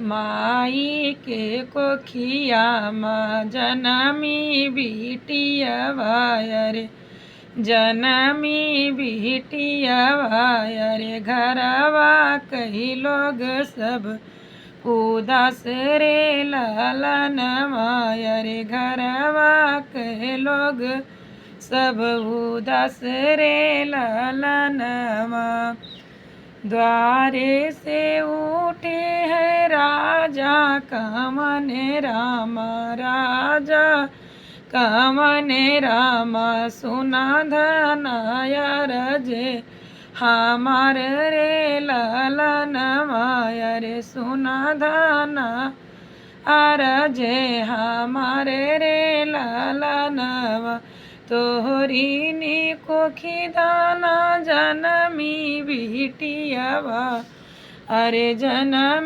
माई के कोखिया माँ जनमी बिटियवा रे, जनमी बिटियवा रे। घरवा कई लोग सब उदास रे ललनवा रे। घरवा कई लोग सब उदास रे ललनवा। द्वारे से उठे है राजा कमन रामा, राजा कमन रामा। सुना धनाया रजे हमार रे ललनवा रे। सुना धना अरजे हमारे रे ललनवा। तोहरी नी कोखी दाना जनमी बिटियवा अरे जनम